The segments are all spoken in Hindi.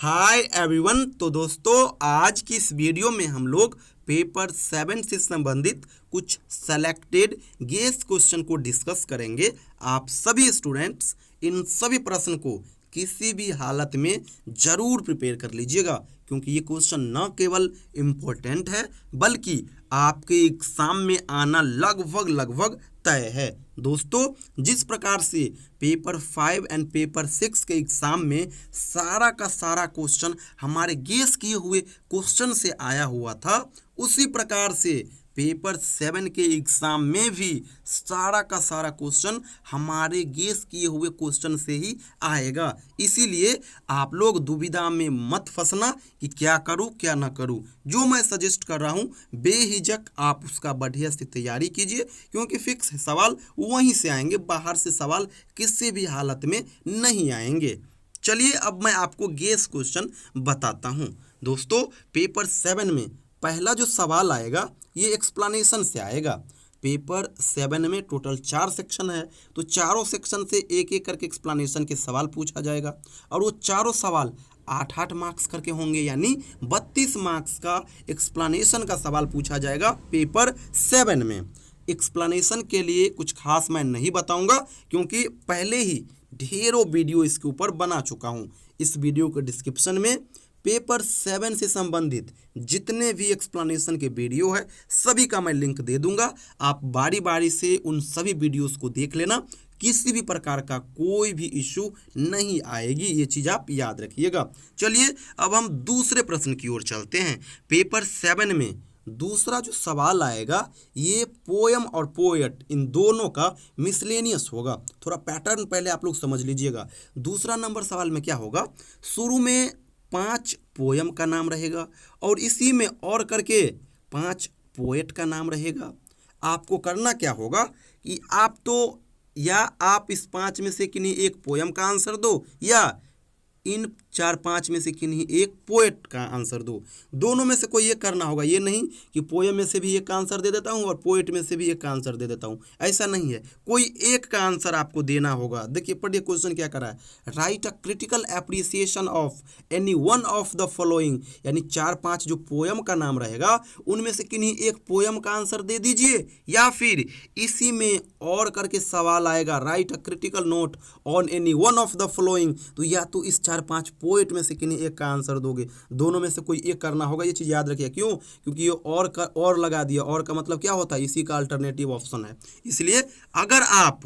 Hi everyone. तो दोस्तों आज की इस वीडियो में हम लोग पेपर 7 से संबंधित कुछ सेलेक्टेड गेस क्वेश्चन को डिस्कस करेंगे। आप सभी स्टूडेंट्स इन सभी प्रश्न को किसी भी हालत में ज़रूर प्रिपेयर कर लीजिएगा, क्योंकि ये क्वेश्चन न केवल इम्पोर्टेंट है बल्कि आपके एग्ज़ाम में आना लगभग तय है। दोस्तों जिस प्रकार से पेपर 5 एंड पेपर 6 के एग्ज़ाम में सारा का सारा क्वेश्चन हमारे गेस किए हुए क्वेश्चन से आया हुआ था, उसी प्रकार से पेपर 7 के एग्ज़ाम में भी सारा का सारा क्वेश्चन हमारे गेस किए हुए क्वेश्चन से ही आएगा। इसीलिए आप लोग दुविधा में मत फंसना कि क्या करूं क्या ना करूं। जो मैं सजेस्ट कर रहा हूं बेहिचक आप उसका बढ़िया से तैयारी कीजिए, क्योंकि फिक्स सवाल वहीं से आएंगे, बाहर से सवाल किसी भी हालत में नहीं आएंगे। चलिए अब मैं आपको गेस क्वेश्चन बताता हूं। दोस्तों पेपर 7 में पहला जो सवाल आएगा ये एक्सप्लेनेशन से आएगा। पेपर 7 में टोटल 4 सेक्शन है, तो चारों सेक्शन से एक एक करके एक्सप्लेनेशन के सवाल पूछा जाएगा और वो चारों सवाल 8-8 मार्क्स करके होंगे, यानी 32 मार्क्स का एक्सप्लेनेशन का सवाल पूछा जाएगा पेपर 7 में। एक्सप्लेनेशन के लिए कुछ खास मैं नहीं बताऊंगा, क्योंकि पहले ही ढेरों वीडियो इसके ऊपर बना चुका हूं। इस वीडियो के डिस्क्रिप्शन में पेपर 7 से संबंधित जितने भी एक्सप्लेनेशन के वीडियो है सभी का मैं लिंक दे दूंगा। आप बारी बारी से उन सभी वीडियोस को देख लेना, किसी भी प्रकार का कोई भी इशू नहीं आएगी, ये चीज़ आप याद रखिएगा। चलिए अब हम दूसरे प्रश्न की ओर चलते हैं। पेपर 7 में दूसरा जो सवाल आएगा ये पोयम और पोएट इन दोनों का मिसलेनियस होगा। थोड़ा पैटर्न पहले आप लोग समझ लीजिएगा। दूसरा नंबर सवाल में क्या होगा, शुरू में 5 पोयम का नाम रहेगा और इसी में और करके 5 पोएट का नाम रहेगा। आपको करना क्या होगा कि आप इस 5 में से किन्हीं एक पोयम का आंसर दो, या इन 4-5 में से किन्हीं एक पोएट का आंसर दो। दोनों में से कोई एक करना होगा, ये नहीं कि पोएम में से भी एक का आंसर दे देता हूँ और पोएट में से भी एक का आंसर दे देता हूँ, ऐसा नहीं है। कोई एक का आंसर आपको देना होगा। देखिए पढ़िए क्वेश्चन क्या कर रहा है, right a critical appreciation of any one of the following, यानी 4-5 जो पोएम का नाम रहेगा उनमें से किन्हीं एक पोएम का आंसर दे दीजिए, या फिर इसी में और करके सवाल आएगा right a critical note on any one of the following, तो या तो इस 4-5 पोएट में से किन्हीं एक का आंसर दोगे। दोनों में से कोई एक करना होगा, ये चीज़ याद रखिए। क्यों? क्योंकि ये और लगा दिया, और का मतलब क्या होता है, इसी का अल्टरनेटिव ऑप्शन है। इसलिए अगर आप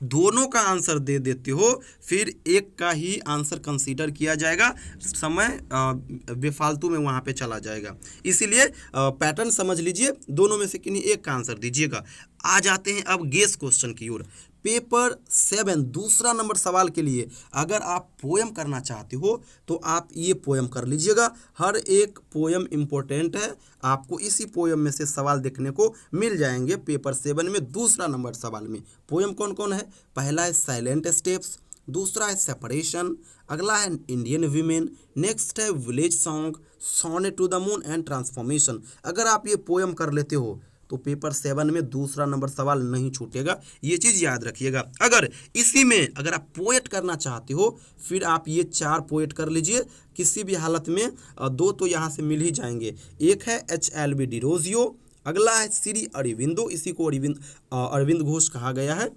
दोनों का आंसर दे देते हो फिर एक का ही आंसर कंसीडर किया जाएगा, समय बेफालतू में वहाँ पे चला जाएगा। इसीलिए पैटर्न समझ लीजिए, दोनों में से किन्हीं एक का आंसर दीजिएगा। आ जाते हैं अब गेस क्वेश्चन की ओर। पेपर 7 दूसरा नंबर सवाल के लिए अगर आप पोयम करना चाहते हो तो आप ये पोयम कर लीजिएगा। हर एक पोयम इम्पोर्टेंट है, आपको इसी पोयम में से सवाल देखने को मिल जाएंगे पेपर 7 में। दूसरा नंबर सवाल में पोयम कौन कौन है, पहला है साइलेंट स्टेप्स, दूसरा है सेपरेशन, अगला है इंडियन वीमेन, नेक्स्ट है village song, sonnet to the moon and transformation. अगर आप ये पोयम कर लेते हो तो पेपर 7 में दूसरा नंबर सवाल नहीं छूटेगा, ये चीज़ याद रखिएगा। अगर इसी में अगर आप पोएट करना चाहते हो फिर आप ये 4 पोएट कर लीजिए, किसी भी हालत में 2 तो यहाँ से मिल ही जाएंगे। एक है HLB डिरोजियो, अगला है श्री अरविंदो, इसी को अरविंद घोष कहा गया है,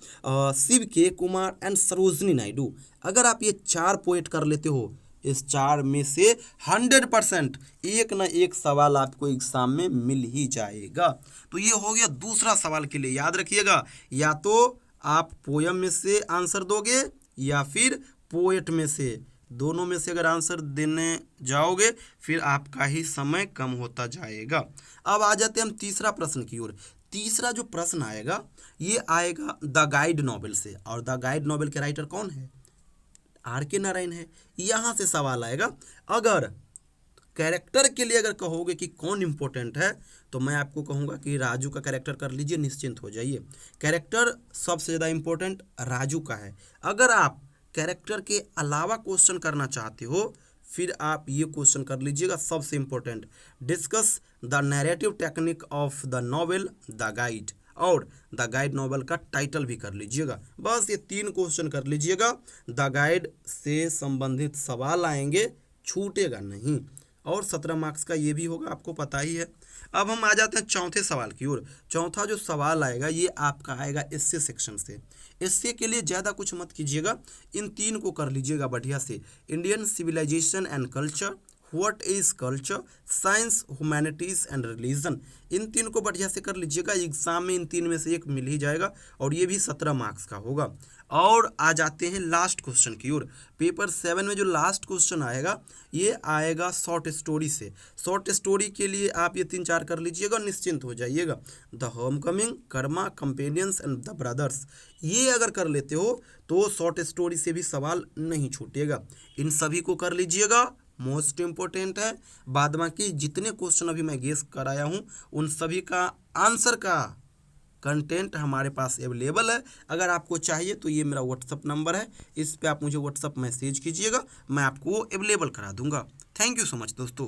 शिव के कुमार एंड सरोजनी नायडू। अगर आप ये 4 पोएट कर लेते हो, इस 4 में से 100% एक ना एक सवाल आपको एग्जाम में मिल ही जाएगा। तो ये हो गया दूसरा सवाल के लिए, याद रखिएगा। या तो आप पोयम में से आंसर दोगे या फिर पोएट में से, दोनों में से अगर आंसर देने जाओगे फिर आपका ही समय कम होता जाएगा। अब आ जाते हैं हम तीसरा प्रश्न की ओर। तीसरा जो प्रश्न आएगा ये आएगा द गाइड नॉवेल से, और द गाइड नॉवेल के राइटर कौन है, RK नारायण है। यहाँ से सवाल आएगा। अगर कैरेक्टर के लिए अगर कहोगे कि कौन इंपॉर्टेंट है तो मैं आपको कहूँगा कि राजू का कैरेक्टर कर लीजिए, निश्चिंत हो जाइए। कैरेक्टर सबसे ज़्यादा इंपॉर्टेंट राजू का है। अगर आप कैरेक्टर के अलावा क्वेश्चन करना चाहते हो फिर आप ये क्वेश्चन कर लीजिएगा, सबसे important, discuss the narrative technique of the novel the guide, और द गाइड नॉवल का टाइटल भी कर लीजिएगा। बस ये 3 क्वेश्चन कर लीजिएगा। द गाइड से संबंधित सवाल आएंगे छूटेगा नहीं। और 17 मार्क्स का ये भी होगा, आपको पता ही है। अब हम आ जाते हैं चौथे सवाल की ओर। चौथा जो सवाल आएगा ये आपका आएगा एसए सेक्शन से। एसए के लिए ज़्यादा कुछ मत कीजिएगा, इन तीन को कर लीजिएगा बढ़िया से। Indian civilization and culture, what is culture, science, humanities and religion, इन तीन को बढ़िया से कर लीजिएगा। एग्जाम में इन तीन में से एक मिल ही जाएगा और ये भी 17 मार्क्स का होगा। और आ जाते हैं लास्ट क्वेश्चन की ओर। पेपर 7 में जो लास्ट क्वेश्चन आएगा ये आएगा शॉर्ट स्टोरी से। शॉर्ट स्टोरी के लिए आप ये 3-4 कर लीजिएगा, निश्चिंत हो जाइएगा। The home coming, Karma, companions and the brothers, ये अगर कर लेते हो तो शॉर्ट स्टोरी से भी सवाल नहीं छूटेगा। इन सभी को कर लीजिएगा, मोस्ट इम्पोर्टेंट है। बाद बाकी जितने क्वेश्चन अभी मैं गेस कराया हूँ उन सभी का आंसर का कंटेंट हमारे पास अवेलेबल है। अगर आपको चाहिए तो ये मेरा व्हाट्सअप नंबर है, इस पे आप मुझे व्हाट्सअप मैसेज कीजिएगा, मैं आपको अवेलेबल करा दूंगा। थैंक यू सो मच दोस्तों।